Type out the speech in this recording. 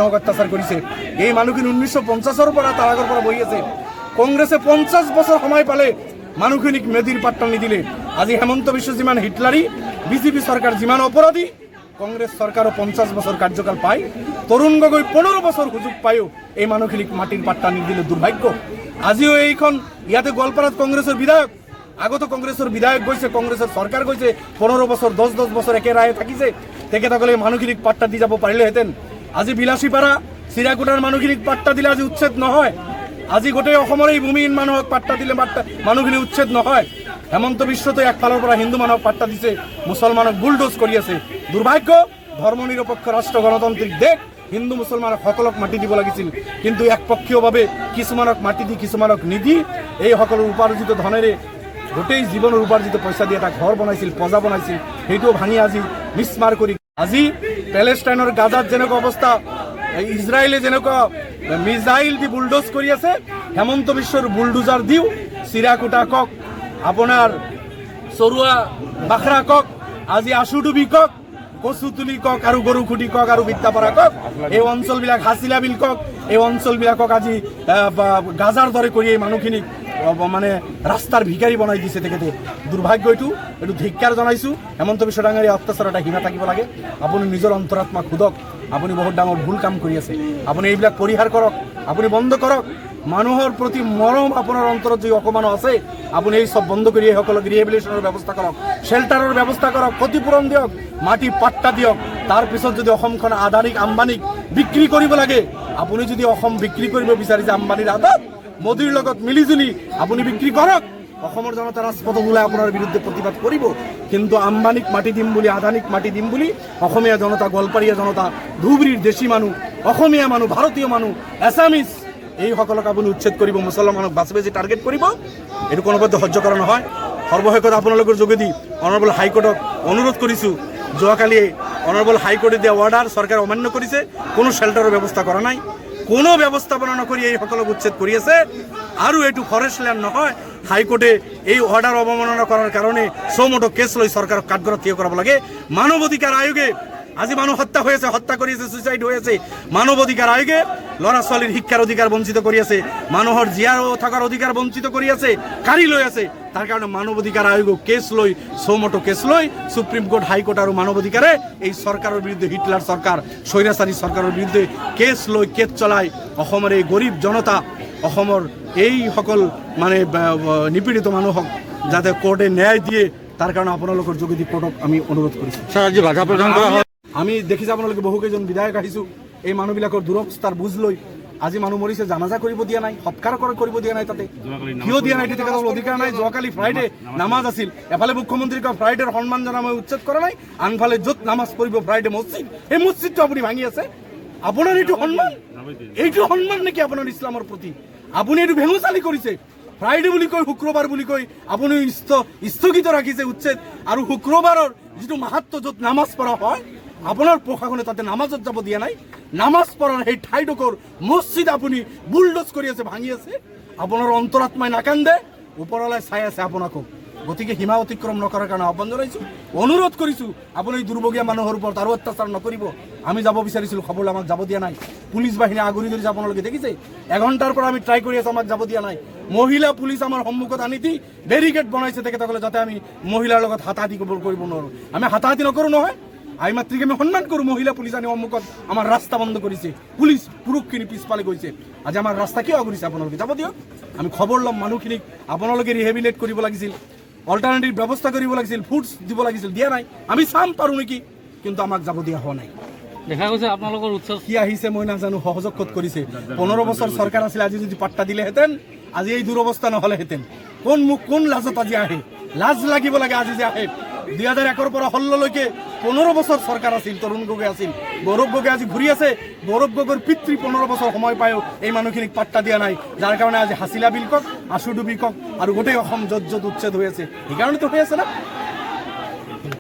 অত্যাচার করেছে। এই মানুষখিনি 1950-এর পর তার আগের পর বই আছে। কংগ্রেসে 50 বছর সময় পালে মানুষখিনিক মেদির পাট্টা নিদিলে আজি হেমন্ত বিশ্ব যিমান হিটলারি, বিজেপি সরকার যিমান অপরাধী, কংগ্রেস সরকারও 50 বছর কার্যকাল পায়। তরুণ গগৈ 15 বছর সুযোগ পায়ও এই মানুহখিনিক মাটির পাট্টা নিদিলে দুর্ভাগ্য। আজিও এইখন ইয়াতে গোৱালপাৰাত কংগ্রেসের বিধায়ক, আগত কংগ্রেসের বিধায়ক গৈছে, কংগ্রেসের সরকার গৈছে, 15 বছর 10 বছর একে রায়ে থাকিছে। তেখেতসকলে মানুহখিনিক পাট্টা দি যাব পাৰিলেহেঁতেন। আজি বিলাসীপাৰা চিৰাকুটাৰ মানুহখিনিক পাট্টা দিলে আজি উচ্ছেদ নহয়। আজি গোটেই অসমৰ এই ভূমিহীন মানুহক পাট্টা দিলে মানুহখিনি উচ্ছেদ নহয়। হেমন্ত বিশ্বতো একফালৰ পৰা হিন্দু মানুহক পাট্টা দিছে, মুছলমানক বুলডোজ কৰি আছে। দুৰ্ভাগ্য, ধৰ্ম নিৰপেক্ষ ৰাষ্ট্ৰ গণতান্ত্ৰিক দেশ, হিন্দু মুছলমানক সকলক মাটি দিব লাগিছিল, কিন্তু একপক্ষীয়ভাৱে কিছুমানক মাটি দি কিছুমানক নিদি এই সকলো উপাৰ্জিত ধনেৰে গোটেই জীৱনৰ উপাৰ্জিত পইচা দি এটা ঘৰ বনাইছিল, প্ৰজা বনাইছিল, সেইটো ভাঙি আজি মিছমাৰ কৰি আজি পেলেষ্টাইনৰ গাজাত যেনেকুৱা অৱস্থা, ইজৰাইলে যেনেকুৱা মিছাইল দি বুলডোজ কৰি আছে, হেমন্ত বিশ্বৰ বুলডোজাৰ দিও চিৰাকুটা কক, আপোনাৰ চৰুৱা বাখৰা কক, আজি আশুডুবি কক, কচুতুলি কক আৰু গৰুখুটি কক আৰু বিদ্যাপাৰা কক, এই অঞ্চলবিলাক হাছিলা বিল কক, এই অঞ্চলবিলাকক আজি গাজাৰ দৰে কৰি এই মানুহখিনিক মানে ৰাস্তাৰ ভিকাৰী বনাই দিছে তেখেতে। দুৰ্ভাগ্য এইটো ধিক্কাৰ জনাইছোঁ। হেমন্ত বিশ্ব ডাঙৰীয়া অত্যাচাৰ এটা সীমা থাকিব লাগে। আপুনি নিজৰ অন্তৰাত্মা সোধক, আপুনি বহুত ডাঙৰ ভুল কাম কৰি আছে। আপুনি এইবিলাক পৰিহাৰ কৰক, আপুনি বন্ধ কৰক। মানুহৰ প্ৰতি মৰম আপোনাৰ অন্তৰত যদি অকমানো আছে, আপুনি এই সব বন্ধ কৰি এইসকলক ৰিহেবিলিটেশ্যনৰ ব্যৱস্থা কৰক, শ্বেল্টাৰৰ ব্যৱস্থা কৰক, ক্ষতিপূৰণ দিয়ক, মাটি পাট্টা দিয়ক। তাৰপিছত যদি অসমখন আদানীক আম্বানীক বিক্ৰী কৰিব লাগে, আপুনি যদি অসম বিক্ৰী কৰিব বিচাৰিছে আম্বানীৰ হাতত, মোদীৰ লগত মিলিজুলি আপুনি বিক্ৰী কৰক। অসমৰ জনতা ৰাজপথত ওলাই আপোনাৰ বিৰুদ্ধে প্ৰতিবাদ কৰিব, কিন্তু আম্বানীক মাটি দিম বুলি, আদানীক মাটি দিম বুলি অসমীয়া জনতা, গোৱালপাৰীয়া জনতা, ধুবুৰীৰ দেশী মানুহ, অসমীয়া মানুহ, ভাৰতীয় মানুহ, এছামিজ, এইসকলক আপুনি উচ্ছেদ কৰিব, মুছলমানক বাছি বাছি টাৰ্গেট কৰিব। এইটো কোনোপধ্যে সহ্য কৰা নহয়। সৰ্বশেষত আপোনালোকৰ যোগেদি অনাৰেবল হাইকোৰ্টক অনুৰোধ কৰিছোঁ, যোৱাকালি অনাৰেবল হাইকোৰ্টে দিয়া অৰ্ডাৰ চৰকাৰে অমান্য কৰিছে, কোনো শ্বেল্টাৰৰ ব্যৱস্থা কৰা নাই, কোনো ব্যৱস্থাপনা নকৰি এইসকলক উচ্ছেদ কৰি আছে। আৰু এইটো ফৰেষ্ট ল্যান্ড নহয়। হাইকোৰ্টে এই অৰ্ডাৰ অবমাননা কৰাৰ কাৰণে সমটো কেস লৈ সৰকাৰক কাঠগড়াত থিয় কৰাব লাগে। মানৱ অধিকাৰ আয়োগে আজি মানুহ হত্যা হৈ আছে, হত্যা কৰি আছে, সুইসাইড হৈ আছে। মানৱ অধিকাৰ আয়োগে ল'ৰা ছোৱালীৰ শিক্ষাৰ অধিকাৰ বঞ্চিত কৰি আছে, মানুহৰ জীয়াৰ থকাৰ অধিকাৰ বঞ্চিত কৰি আছে, কাঢ়ি লৈ আছে। তাৰ কাৰণে মানৱ অধিকাৰ আয়োগক কেছ লৈ, সমটো কেছ লৈ সুপ্ৰিম কোৰ্ট, হাইকোৰ্ট আৰু মানৱ অধিকাৰে এই চৰকাৰৰ বিৰুদ্ধে, হিটলাৰ চৰকাৰ, স্বৈৰাচাৰী চৰকাৰৰ বিৰুদ্ধে কেছ লৈ কেছ চলাই অসমৰ এই গৰীব জনতা, অসমৰ এইসকল মানে নিপীড়িত মানুহক যাতে কোৰ্টে ন্যায় দিয়ে, তাৰ কাৰণে আপোনালোকৰ যোগেদি কোৰ্টক আমি অনুৰোধ কৰিছোঁ। স্যাৰ আজি বাধা প্ৰদান কৰা হয়। আমি দেখিছে আপোনালোকে বহুকেইজন বিধায়ক আহিছোঁ, এই মানুহবিলাকৰ দুৰৱস্থাৰ বুজ লৈ আজি মানুহ মৰিছে, জানাজা কৰিব দিয়া নাই, সৎকাৰ কৰিব দিয়া নাই। তাতে কিয় দিয়া নাই, তেখেতৰ অধিকাৰ নাই। যোৱাকালি ফ্ৰাইডে নামাজ আছিল, এফালে মুখ্যমন্ত্ৰীক ফ্ৰাইডেৰ সন্মান জনাই মই উচ্ছেদ কৰা নাই, আনফালে য'ত নামাজ পঢ়িব ফ্ৰাইডে মছজিদ, এই মছজিদটো আপুনি ভাঙি আছে। আপোনাৰ এইটো সন্মান নেকি আপোনাৰ ইছলামৰ প্ৰতি? আপুনি এইটো ভেঙুচালি কৰিছে। ফ্ৰাইডে বুলি কৈ, শুক্ৰবাৰ বুলি কৈ আপুনি স্থগিত ৰাখিছে উচ্ছেদ। আৰু শুক্ৰবাৰৰ যিটো মাহাত্ম, য'ত নামাজ পঢ়া হয়, আপোনাৰ প্ৰশাসনে তাতে নামাজত যাব দিয়া নাই। নামাজ পঢ়াৰ সেই ঠাইডোখৰ মছজিদ আপুনি বুলডোজ কৰি আছে, ভাঙি আছে। আপোনাৰ অন্তৰাত্মাই নাকান্দে, ওপৰলৈ চাই আছে আপোনাকো। গতিকে সীমা অতিক্ৰম নকৰাৰ কাৰণে আহ্বান জনাইছোঁ, অনুৰোধ কৰিছোঁ, আপুনি দুৰ্ভগীয়া মানুহৰ ওপৰত আৰু অত্যাচাৰ নকৰিব। আমি যাব বিচাৰিছিলোঁ, খবৰ আমাক যাব দিয়া নাই। পুলিচ বাহিনী আগুৰি ধৰিছে, আপোনালোকে দেখিছে। এঘণ্টাৰ পৰা আমি ট্ৰাই কৰি আছোঁ, আমাক যাব দিয়া নাই। মহিলা পুলিচ আমাৰ সন্মুখত আনি দি বেৰিকেড বনাইছে তেখেতসকলে, যাতে আমি মহিলাৰ লগত হাতাহাতি কৰিব নোৱাৰোঁ। আমি হাতাহাতি নকৰোঁ নহয়, আই মাতৃক আমি সন্মান কৰোঁ। মহিলা পুলিচ আনি সন্মুখত আমাৰ ৰাস্তা বন্ধ কৰিছে, পুলিচ পুৰুষখিনি পিছফালে গৈছে। আজি আমাৰ ৰাস্তা কিয় আগুৰিছে? আপোনালোকে যাব দিয়ক, আমি খবৰ ল'ম। মানুহখিনিক আপোনালোকে ৰিহেবিলেট কৰিব লাগিছিল, অল্টাৰনেটিভ ব্যৱস্থা কৰিব লাগিছিল, ফুডছ দিব লাগিছিল, দিয়া নাই। আমি চাম পাৰোঁ নেকি, কিন্তু আমাক যাব দিয়া হোৱা নাই। দেখা গৈছে আপোনালোকৰ উৎসৱ কি আহিছে মই নাজানো, সহযোগ ক'ত কৰিছে। 15 বছৰ চৰকাৰ আছিলে, আজি যদি পাট্টা দিলেহেঁতেন, আজি এই দুৰৱস্থা নহ'লেহেঁতেন। কোন লাজত আজি আহে? লাজ লাগিব লাগে আজি যে আহে। 2001 পৰা 16লৈকে 15 বছৰ চৰকাৰ আছিল, তৰুণ গগৈ আছিল, গৌৰৱ গগৈ আজি ঘূৰি আছে। গৌৰৱ গগৈৰ পিতৃ 15 বছৰ সময় পায়ো এই মানুহখিনিক পাট্টা দিয়া নাই, যাৰ কাৰণে আজি হাছিলা বিল কক, আশুডুবি কক আৰু গোটেই অসম য'ত য'ত উচ্ছেদ হৈ আছে, সেইকাৰণেতো হৈ আছে না।